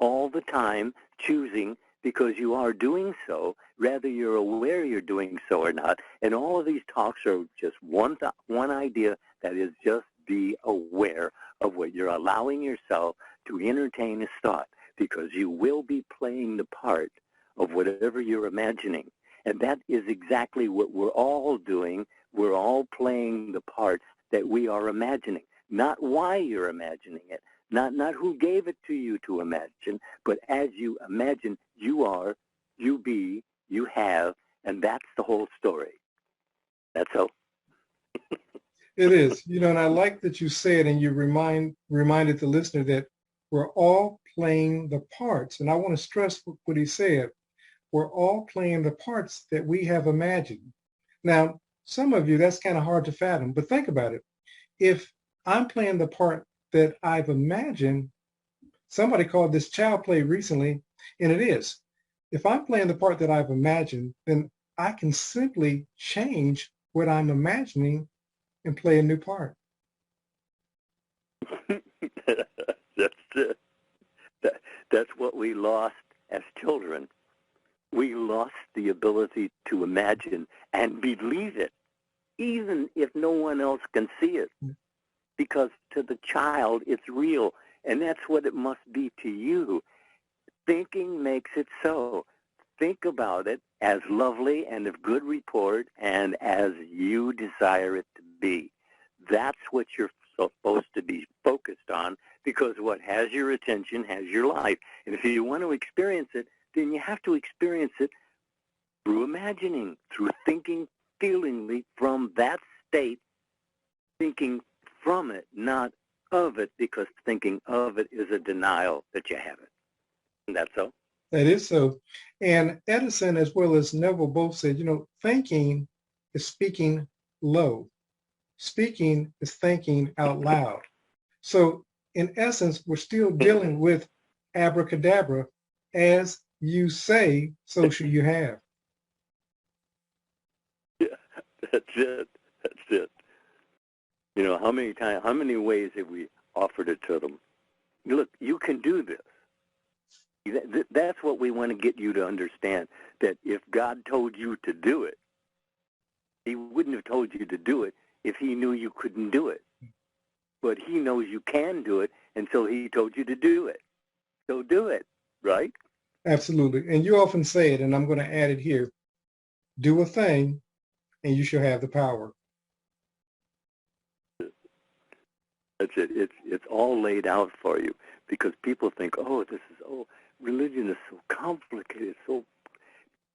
all the time, choosing, because you are doing so, whether you're aware you're doing so or not. And all of these talks are just one idea, that is just be aware of what you're allowing yourself to entertain as thought, because you will be playing the part of whatever you're imagining. And that is exactly what we're all doing. We're all playing the part that we are imagining, not why you're imagining it, not who gave it to you to imagine, but as you imagine, you are, you be, you have, and that's the whole story. That's all. It is, and I like that you said, and you reminded the listener that we're all playing the parts. And I want to stress what he said. We're all playing the parts that we have imagined. Now, some of you, that's kind of hard to fathom, but think about it. If I'm playing the part that I've imagined, somebody called this child play recently, and it is. If I'm playing the part that I've imagined, then I can simply change what I'm imagining and play a new part. That's it. That's what we lost as children. We lost the ability to imagine and believe it, even if no one else can see it. Because to the child, it's real, and that's what it must be to you. Thinking makes it so. Think about it as lovely and of good report and as you desire it to be. That's what you're supposed to be focused on, because what has your attention has your life. And if you want to experience it, then you have to experience it through imagining, through thinking feelingly from that state, thinking from it, not of it, because thinking of it is a denial that you have it. And that's so. That is so. And Edison as well as Neville both said, thinking is speaking low. Speaking is thinking out loud. So in essence, we're still dealing with abracadabra. As you say, so should you have. Yeah, that's it. That's it. How many ways have we offered it to them? Look, you can do this. That's what we want to get you to understand, that if God told you to do it, he wouldn't have told you to do it if he knew you couldn't do it. But he knows you can do it, and so he told you to do it. So do it, right? Absolutely. And you often say it, and I'm going to add it here. Do a thing, and you shall have the power. That's it. It's all laid out for you, because people think, religion is so complicated,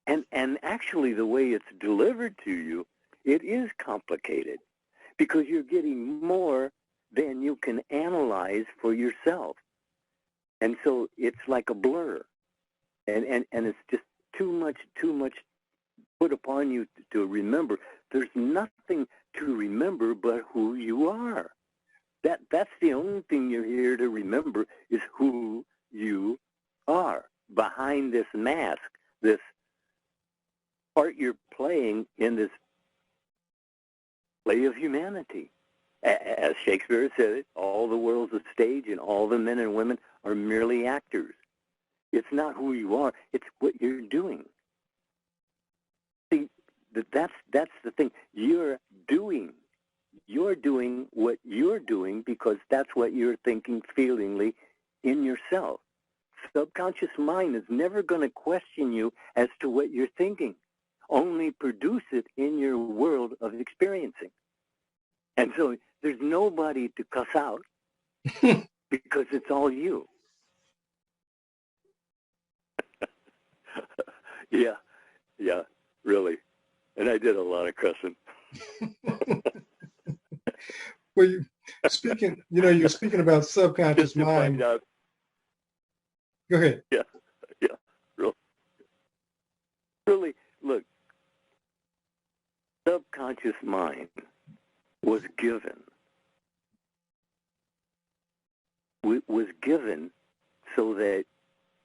and actually the way it's delivered to you, it is complicated, because you're getting more than you can analyze for yourself. And so it's like a blur. And it's just too much put upon you to remember. There's nothing to remember but who you are. That's the only thing you're here to remember, is who you are behind this mask, this part you're playing in this play of humanity. As Shakespeare said it, all the world's a stage and all the men and women are merely actors. It's not who you are, it's what you're doing. See, that's the thing. You're doing what you're doing because that's what you're thinking feelingly in yourself. Subconscious mind is never going to question you as to what you're thinking. Only produce it in your world of experiencing. And so there's nobody to cuss out because it's all you. Yeah, really. And I did a lot of cussing. Well, you're speaking about subconscious mind. Go ahead. Yeah. Really, look, subconscious mind was given so that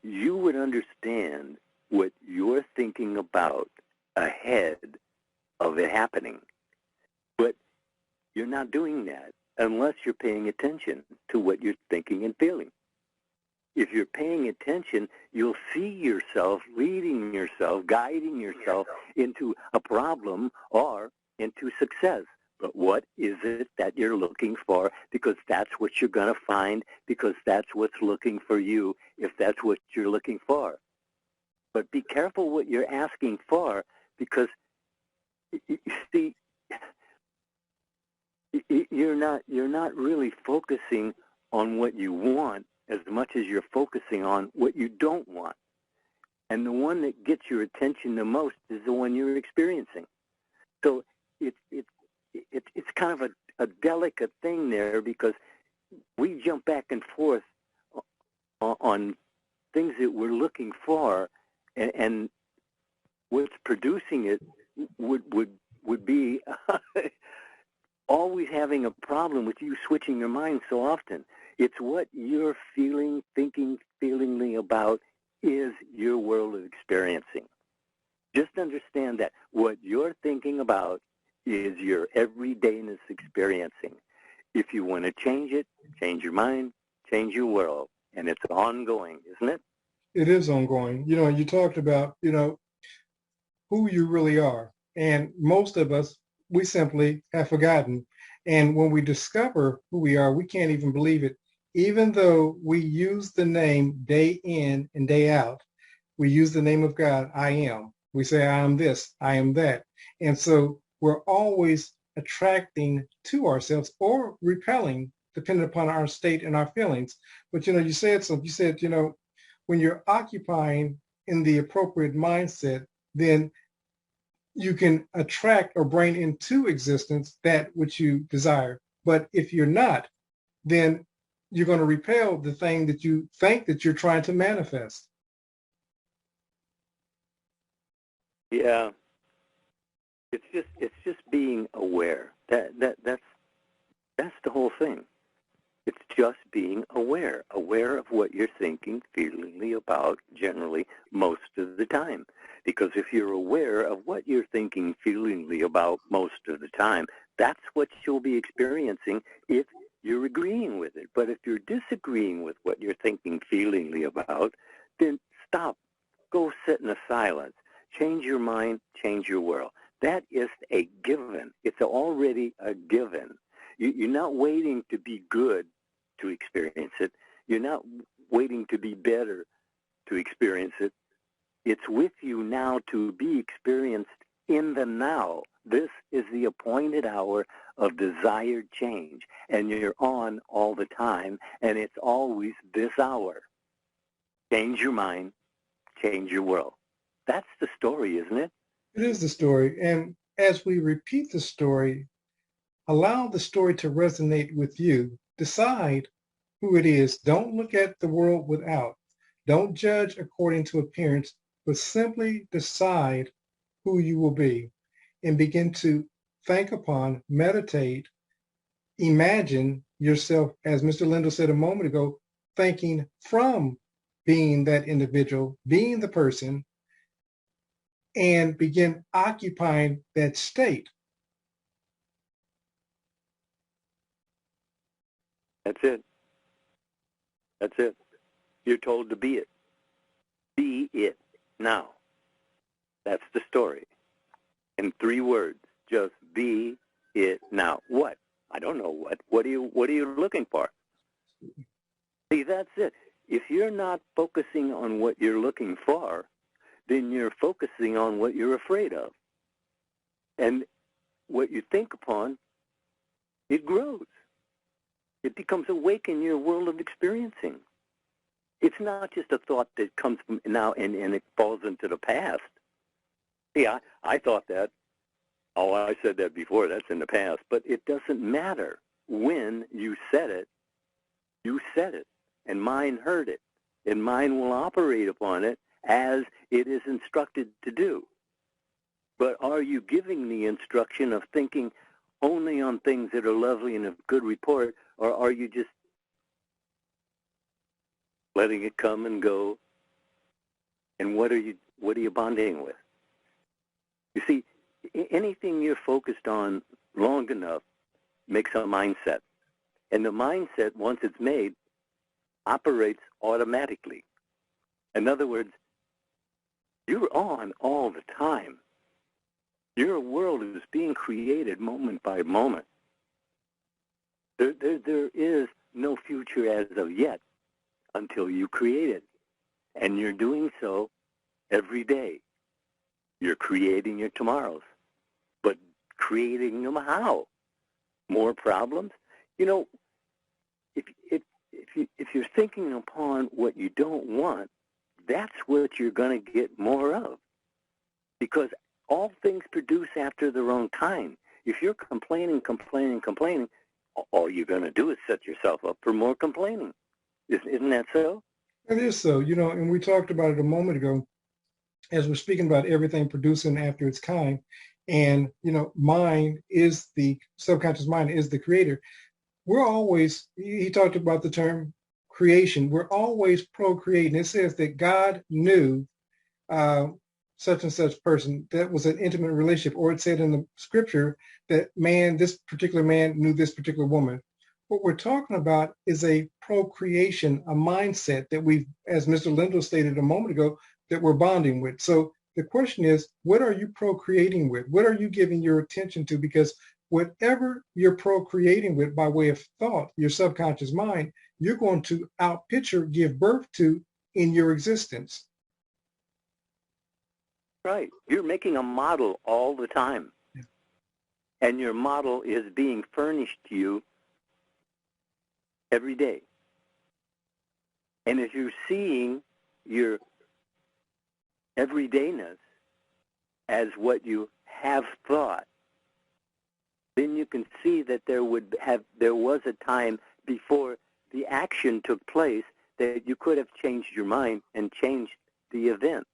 you would understand what you're thinking about ahead of it happening. But you're not doing that unless you're paying attention to what you're thinking and feeling. If you're paying attention, you'll see yourself leading yourself, guiding yourself into a problem or into success. But what is it that you're looking for? Because that's what you're going to find, because that's what's looking for you, if that's what you're looking for. But be careful what you're asking for, because, you see, you're not really focusing on what you want as much as you're focusing on what you don't want. And the one that gets your attention the most is the one you're experiencing. So it's kind of a delicate thing there, because we jump back and forth on things that we're looking for, and what's producing it would be always having a problem with you switching your mind so often. It's what you're feeling, thinking, feelingly about is your world of experiencing. Just understand that what you're thinking about is your everydayness experiencing. If you want to change it, change your mind, change your world. And it's ongoing, isn't it? It is ongoing. You know, you talked about, who you really are. And most of us, we simply have forgotten. And when we discover who we are, we can't even believe it. Even though we use the name day in and day out, we use the name of God, I am. We say, I am this, I am that. And so we're always attracting to ourselves or repelling, depending upon our state and our feelings. But, you said something. You said, when you're occupying in the appropriate mindset, then you can attract or bring into existence that which you desire. But if you're not, then you're going to repel the thing that you think that you're trying to manifest. Yeah. It's just being aware. That's the whole thing. It's just being aware of what you're thinking, feelingly about, generally, most of the time. Because if you're aware of what you're thinking, feelingly about most of the time, that's what you'll be experiencing if you're agreeing with it. But if you're disagreeing with what you're thinking, feelingly about, then stop. Go sit in a silence. Change your mind, change your world. That is a given. It's already a given. You're not waiting to be good to experience it. You're not waiting to be better to experience it. It's with you now to be experienced in the now. This is the appointed hour of desired change, and you're on all the time, and it's always this hour. Change your mind, change your world. That's the story, isn't it? It is the story. And as we repeat the story, allow the story to resonate with you. Decide who it is. Don't look at the world without. Don't judge according to appearance, but simply decide who you will be and begin to think upon, meditate, imagine yourself, as Mr. Lindell said a moment ago, thinking from being that individual, being the person, and begin occupying that state. That's it. That's it. You're told to be it. Be it now. That's the story. In 3 words, just be it now. What? I don't know what. What are you looking for? See, that's it. If you're not focusing on what you're looking for, then you're focusing on what you're afraid of. And what you think upon, it grows. It becomes awake in your world of experiencing. It's not just a thought that comes from now and it falls into the past. See, I thought that. Oh, I said that before. That's in the past. But it doesn't matter. When you said it, you said it. And mind heard it. And mind will operate upon it as it is instructed to do. But are you giving the instruction of thinking only on things that are lovely and of good report, or are you just letting it come and go? And what are you bonding with? You see, anything you're focused on long enough makes a mindset. And the mindset, once it's made, operates automatically. In other words, you're on all the time. Your world is being created moment by moment. There is no future as of yet until you create it. And you're doing so every day. You're creating your tomorrows. But creating them how? More problems? You know, if you're thinking upon what you don't want, that's what you're going to get more of. Because all things produce after their own kind. If you're complaining, all you're going to do is set yourself up for more complaining. Isn't that so? It is so, and we talked about it a moment ago as we're speaking about everything producing after its kind. And, mind is the subconscious mind is the creator. We're always, he talked about the term creation. We're always procreating. It says that God knew such and such person. That was an intimate relationship. Or it said in the scripture that this particular man knew this particular woman. What we're talking about is a procreation, a mindset that we've, as Mr. Lindell stated a moment ago, that we're bonding with. So the question is, what are you procreating with? What are you giving your attention to? Because whatever you're procreating with by way of thought, your subconscious mind, you're going to outpicture, give birth to in your existence. Right. You're making a model all the time. Yeah. And your model is being furnished to you every day. And if you're seeing your everydayness as what you have thought, then you can see that there was a time before the action took place that you could have changed your mind and changed the event.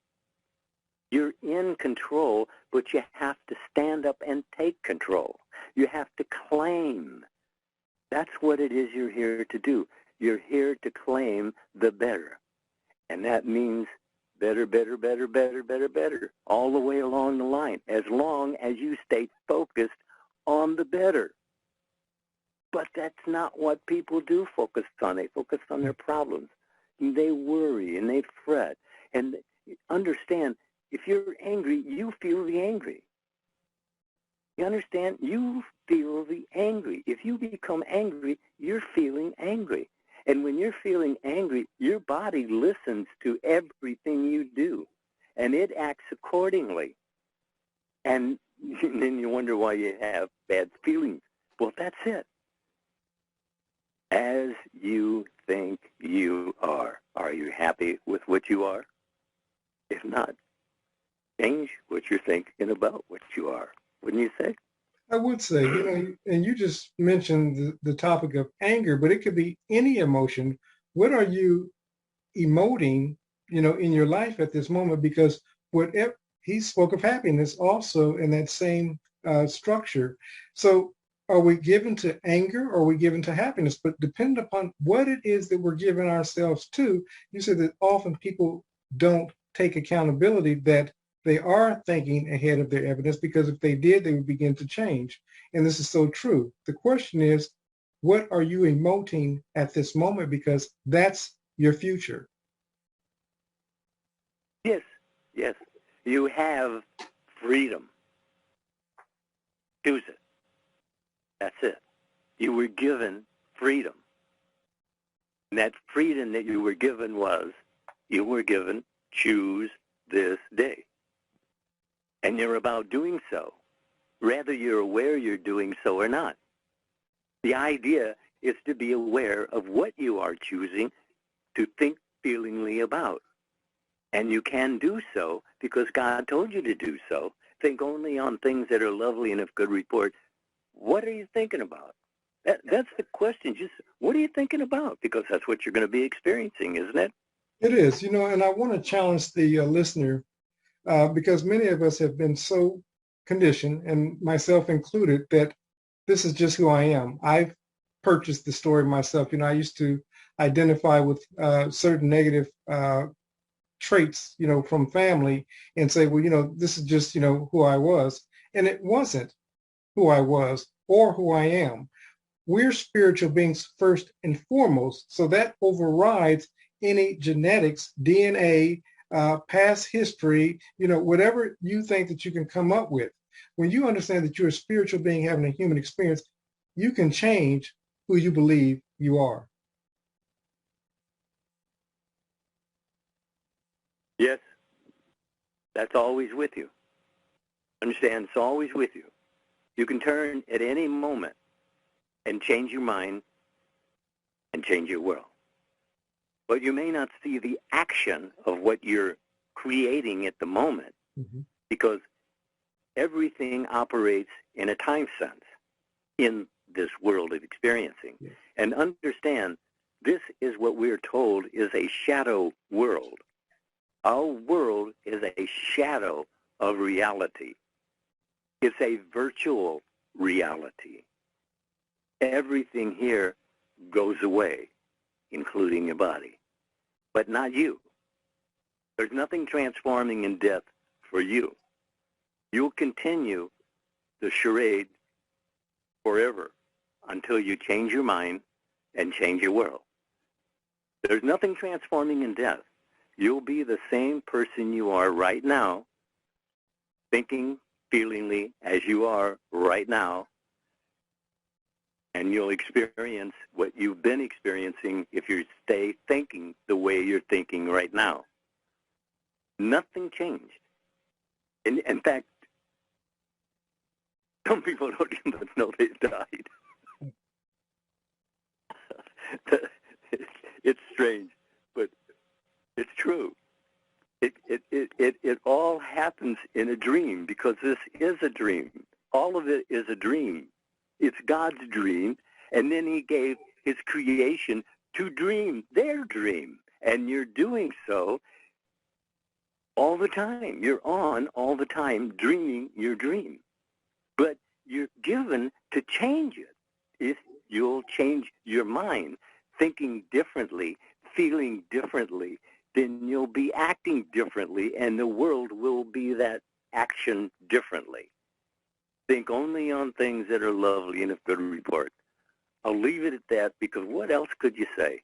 You're in control, but you have to stand up and take control. You have to claim. That's what it is you're here to do. You're here to claim the better. And that means better, better, better, better, better, better, all the way along the line, as long as you stay focused on the better. But that's not what people do focus on. They focus on their problems. And they worry and they fret. And understand, if you're angry, you feel the angry. You understand? You feel the angry. If you become angry, you're feeling angry. And when you're feeling angry, your body listens to everything you do, and it acts accordingly. And then you wonder why you have bad feelings. Well, that's it. As you think you are you happy with what you are? If not, change what you're thinking about what you are. Wouldn't you say? I would say, and you just mentioned the topic of anger, but it could be any emotion. What are you emoting, in your life at this moment? Because whatever he spoke of happiness also in that same structure. So are we given to anger or are we given to happiness? But depending upon what it is that we're giving ourselves to, you said that often people don't take accountability that they are thinking ahead of their evidence, because if they did, they would begin to change. And this is so true. The question is, what are you emoting at this moment? Because that's your future. Yes, yes. You have freedom. Choose it. That's it. You were given freedom. And that freedom that you were given choose this day. And you're about doing so, whether you're aware you're doing so or not. The idea is to be aware of what you are choosing to think feelingly about. And you can do so because God told you to do so. Think only on things that are lovely and of good report. What are you thinking about? That's the question. Just what are you thinking about? Because that's what you're going to be experiencing, isn't it? It is, and I want to challenge the listener because many of us have been so conditioned, and myself included, that this is just who I am. I've purchased the story myself. I used to identify with certain negative traits, from family and say, well, this is just, who I was. And it wasn't who I was or who I am. we're spiritual beings first and foremost. So that overrides any genetics, DNA, past history, whatever you think that you can come up with. When you understand that you're a spiritual being having a human experience, you can change who you believe you are. Yes, that's always with you. Understand, it's always with you. You can turn at any moment and change your mind and change your world. But you may not see the action of what you're creating at the moment, because everything operates in a time sense in this world of experiencing. Yes. And understand, this is what we're told is a shadow world. Our world is a shadow of reality. It's a virtual reality. Everything here goes away, including your body, but not you. There's nothing transforming in death for you. You'll continue the charade forever until you change your mind and change your world. There's nothing transforming in death. You'll be the same person you are right now, thinking, feelingly as you are right now, and you'll experience what you've been experiencing if you stay thinking the way you're thinking right now. Nothing changed. In fact, some people don't even know they died. It's strange, but it's true. It all happens in a dream, because this is a dream. All of it is a dream. It's God's dream, and then he gave his creation to dream their dream, and you're doing so all the time. You're on all the time dreaming your dream, but you're given to change it. If you'll change your mind, thinking differently, feeling differently, then you'll be acting differently, and the world will be that action differently. Think only on things that are lovely and of good report. I'll leave it at that, because what else could you say?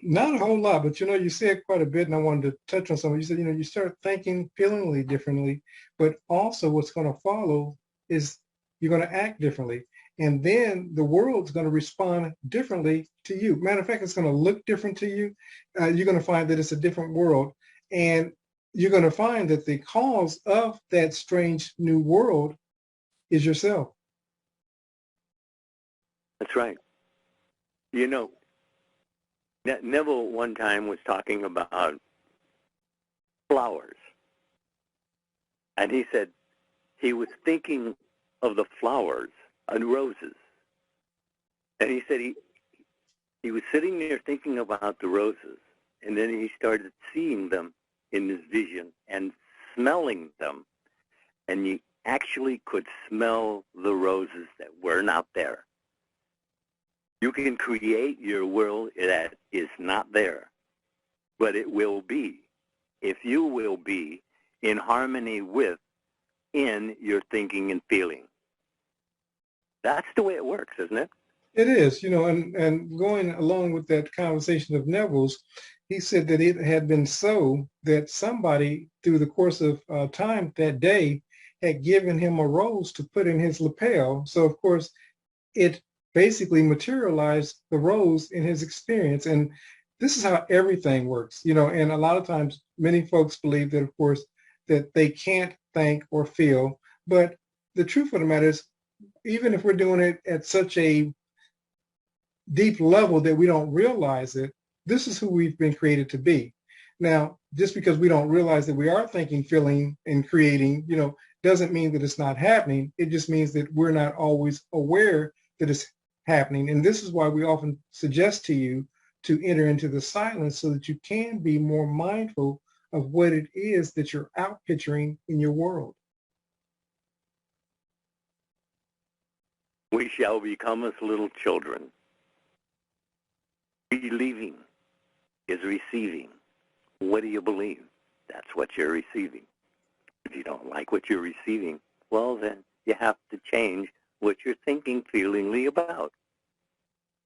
Not a whole lot, but you said quite a bit, and I wanted to touch on something. You said, you start thinking, feelingly differently, but also what's going to follow is you're going to act differently. And then the world's going to respond differently to you. Matter of fact, it's going to look different to you. You're going to find that it's a different world. And you're going to find that the cause of that strange new world is yourself. That's right. Neville one time was talking about flowers. And he said he was thinking of the flowers and roses. And he said he was sitting there thinking about the roses, and then he started seeing them in his vision and smelling them. And you actually could smell the roses that were not there. You can create your world that is not there, but it will be, if you will be in harmony with, in your thinking and feeling. That's the way it works, isn't it? It is, and going along with that conversation of Neville's, he said that it had been so that somebody through the course of time that day had given him a rose to put in his lapel. So of course, it basically materialized the rose in his experience. And this is how everything works, and a lot of times many folks believe that, of course, that they can't think or feel. But the truth of the matter is, even if we're doing it at such a deep level that we don't realize it, this is who we've been created to be. Now, just because we don't realize that we are thinking, feeling, and creating, doesn't mean that it's not happening. It just means that we're not always aware that it's happening. And this is why we often suggest to you to enter into the silence, so that you can be more mindful of what it is that you're out picturing in your world. We shall become as little children. Believing is receiving. What do you believe? That's what you're receiving. If you don't like what you're receiving, well, then you have to change what you're thinking feelingly about.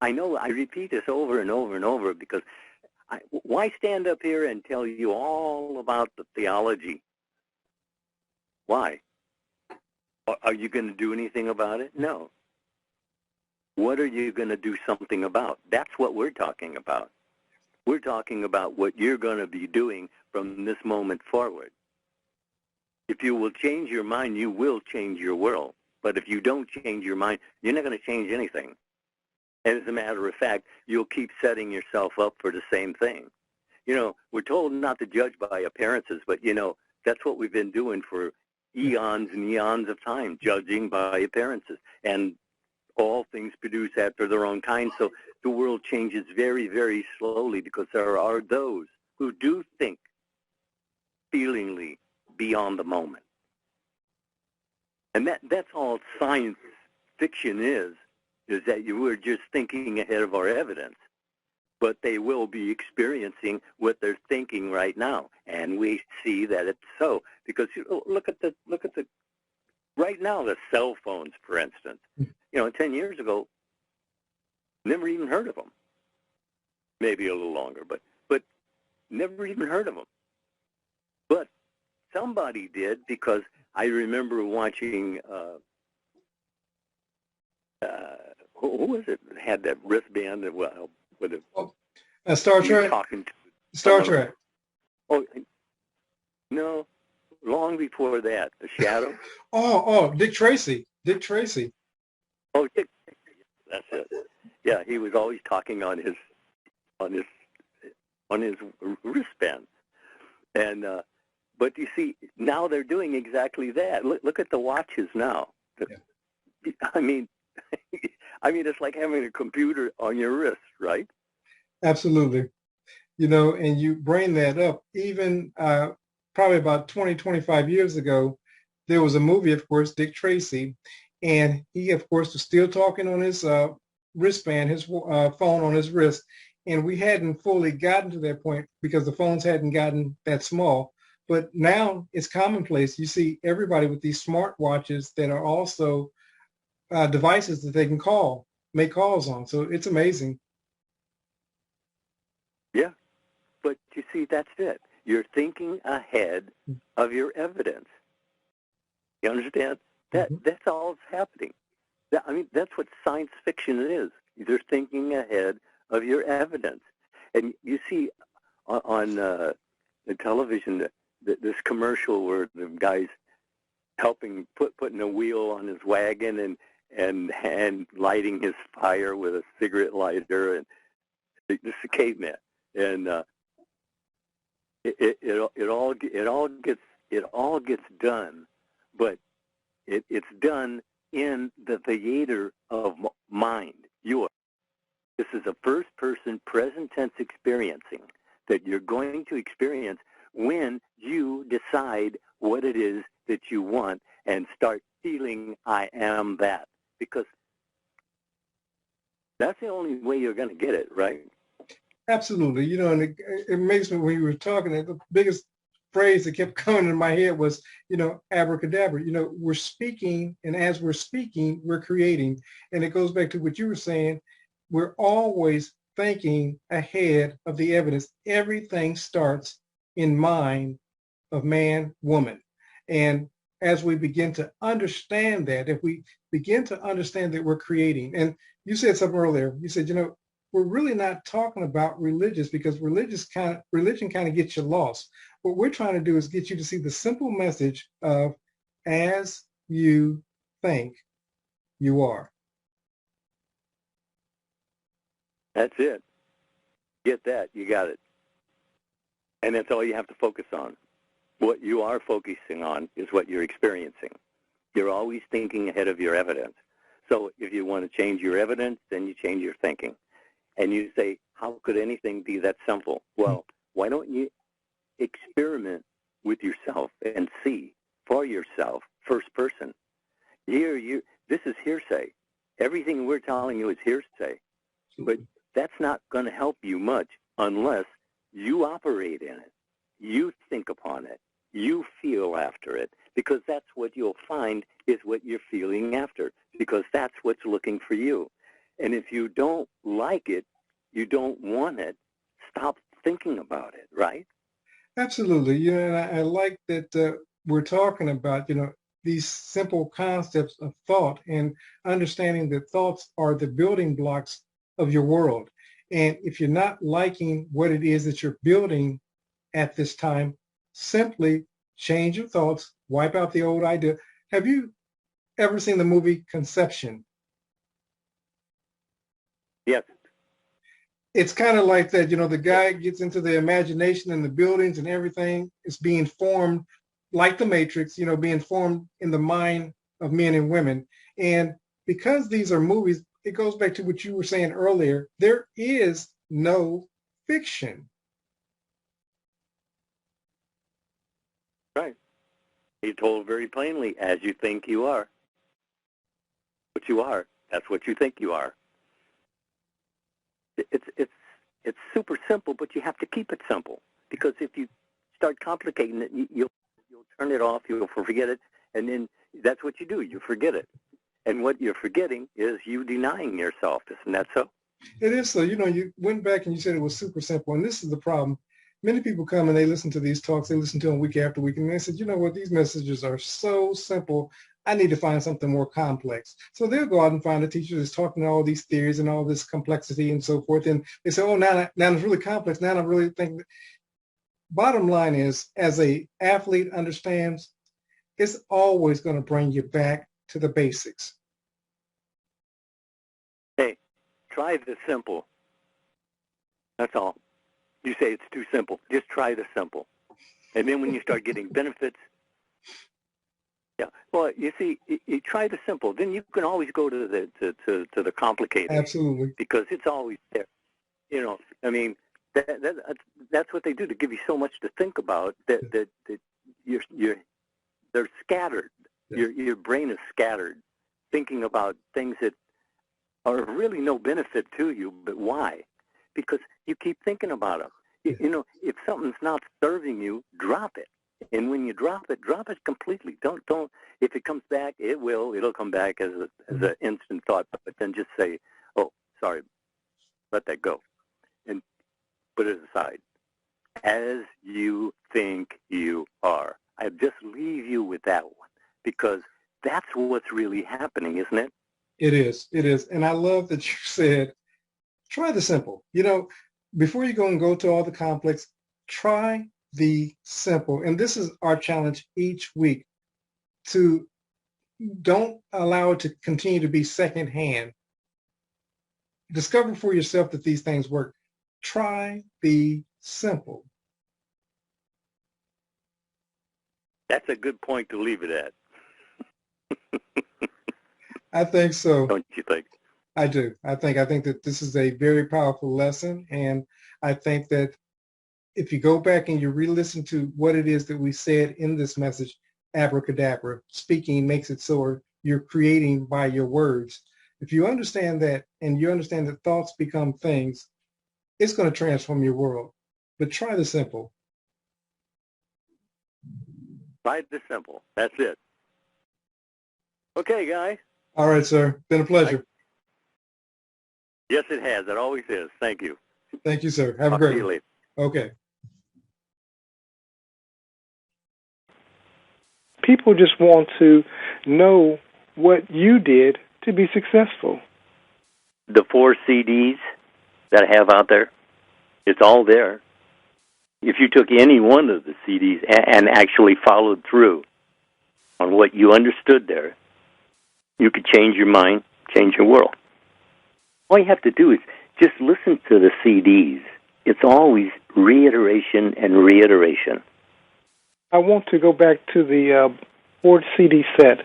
I know I repeat this over and over and over because why stand up here and tell you all about the theology? Why? Are you going to do anything about it? No. What are you going to do something about? That's what we're talking about. We're talking about what you're going to be doing from this moment forward. If you will change your mind, you will change your world. But if you don't change your mind, you're not going to change anything. And as a matter of fact, you'll keep setting yourself up for the same thing. You know, we're told not to judge by appearances, but, you know, that's what we've been doing for eons and eons of time, judging by appearances. And all things produce after their own kind. So the world changes very, very slowly because there are those who do think feelingly beyond the moment. And that's all science fiction is that we're just thinking ahead of our evidence. But they will be experiencing what they're thinking right now. And we see that it's so. Because look at the right now, the cell phones, for instance. You know, 10 years ago, never even heard of them. Maybe a little longer, but never even heard of them. But somebody did, because I remember watching, who was it that had that wristband that, well, with a, Star Trek? Talking to Star Trek. Oh, no, long before that, The Shadow. Dick Tracy. Dick Tracy. Oh, Dick, that's it. Yeah, he was always talking on his wristband. And but you see, now they're doing exactly that. Look at the watches now. Yeah. I mean, it's like having a computer on your wrist, right? Absolutely. You know, and you bring that up. Even probably about 20, 25 years ago, there was a movie, of course, Dick Tracy, and he, of course, was still talking on his wristband, his phone on his wrist. And we hadn't fully gotten to that point because the phones hadn't gotten that small. But now it's commonplace. You see everybody with these smart watches that are also devices that they can make calls on. So it's amazing. Yeah, but you see, that's it. You're thinking ahead of your evidence. You understand? That's all that's happening. That's what science fiction is. You're thinking ahead of your evidence. And you see on the television this commercial where the guy's helping putting a wheel on his wagon and lighting his fire with a cigarette lighter, and this is a caveman, and it all gets done, but it's done in the theater of mind. This is a first-person, present tense experiencing that you're going to experience when you decide what it is that you want and start feeling I am that. Because that's the only way you're going to get it, right? Absolutely. You know, and it makes me, when you were talking, the biggest phrase that kept coming in my head was, you know, abracadabra. You know, we're speaking, and as we're speaking, we're creating. And it goes back to what you were saying. We're always thinking ahead of the evidence. Everything starts in mind of man, woman. And as we begin to understand that, if we begin to understand that we're creating, and you said something earlier, you said, you know, we're really not talking about religious, because religion kind of gets you lost. What we're trying to do is get you to see the simple message of, as you think, you are. That's it. Get that, you got it. And that's all you have to focus on. What you are focusing on is what you're experiencing. You're always thinking ahead of your evidence. So if you want to change your evidence, then you change your thinking. And you say, how could anything be that simple? Well, why don't you experiment with yourself and see for yourself, first person. This is hearsay. Everything we're telling you is hearsay. But that's not going to help you much unless you operate in it. You think upon it. you feel after it, because that's what you'll find is what you're feeling after, because that's what's looking for you. And if you don't like it, you don't want it, stop thinking about it, right? Absolutely. And I like that we're talking about, these simple concepts of thought and understanding that thoughts are the building blocks of your world. And if you're not liking what it is that you're building at this time, simply change your thoughts, wipe out the old idea. Have you ever seen the movie Conception? Yes. It's kind of like that, the guy gets into the imagination and the buildings and everything is being formed like the Matrix, being formed in the mind of men and women. And because these are movies, it goes back to what you were saying earlier. There is no fiction. Right. He told very plainly, as you think you are. What you are, that's what you think you are. It's super simple, but you have to keep it simple, because if you start complicating it, you'll turn it off, you'll forget it, and then that's what you do. You forget it, and what you're forgetting is you denying yourself. Isn't that so? It is so. You went back and you said it was super simple, and this is the problem. Many people come and they listen to these talks. They listen to them week after week, and they said, you know what, these messages are so simple. I need to find something more complex. So they'll go out and find a teacher that's talking all these theories and all this complexity and so forth. And they say, oh, now it's really complex. Now I really think. Bottom line is, as a athlete understands, it's always going to bring you back to the basics. Hey, try the simple. That's all. You say it's too simple. Just try the simple. And then when you start getting benefits, yeah. Well, you see, you try the simple. Then you can always go to the complicated. Absolutely. Because it's always there. I mean, that's what they do to give you so much to think about that they're scattered. Yeah. Your brain is scattered, thinking about things that are really no benefit to you. But why? Because you keep thinking about them. Yeah. If something's not serving you, drop it. And when you drop it completely. Don't. If it comes back, it'll come back as an instant thought. But then just say, "Oh, sorry, let that go," and put it aside. As you think you are. I just leave you with that one, because that's what's really happening, isn't it? It is. And I love that you said, try the simple. Before you go to all the complex, try the simple. And this is our challenge each week, to don't allow it to continue to be secondhand. Discover for yourself that these things work. Try the simple. That's a good point to leave it at. I think so. Don't you think? I do. I think that this is a very powerful lesson, and I think that if you go back and you re-listen to what it is that we said in this message, abracadabra, speaking makes it so, or you're creating by your words. If you understand that, and you understand that thoughts become things, it's going to transform your world. But try the simple. Try the simple. That's it. Okay, guys. All right, sir. Been a pleasure. Yes, it has. It always is. Thank you. Thank you, sir. Have a great one. Okay. People just want to know what you did to be successful. The 4 CDs that I have out there, it's all there. If you took any one of the CDs and actually followed through on what you understood there, you could change your mind, change your world. All you have to do is just listen to the CDs. It's always reiteration and reiteration. I want to go back to the 4 CD set.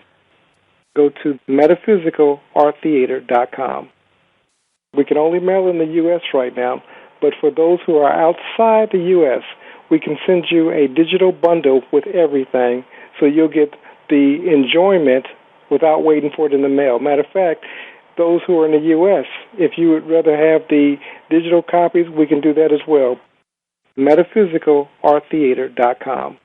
Go to metaphysicalarttheater.com. We can only mail in the U.S. right now, but for those who are outside the U.S., we can send you a digital bundle with everything, so you'll get the enjoyment without waiting for it in the mail. Matter of fact, those who are in the U.S., if you would rather have the digital copies, we can do that as well. metaphysicalarttheater.com.